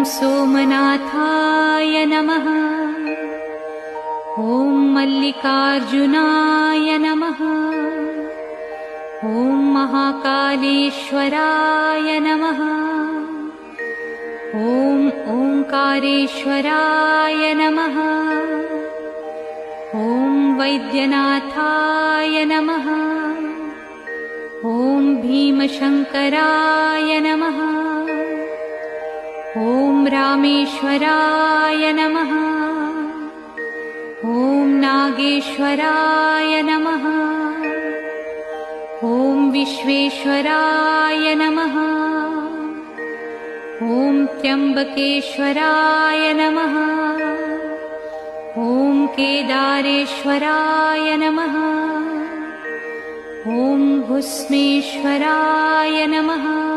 सोमनाथाय नमः। ॐ मल्लिकार्जुनाय नमः। ॐ महाकालेश्वराय नमः। ॐ ओंकारेश्वराय नमः। ॐ वैद्यनाथाय नमः। ॐ भीमशंकराय नमः। ॐ रामेश्वराय नमः। ॐ नागेश्वराय नमः। ॐ विश्वेश्वराय नमः। ॐ त्र्यंबकेश्वराय नमः। ॐ केदारेश्वराय नमः। ॐ भुस्मेश्वराय नमः।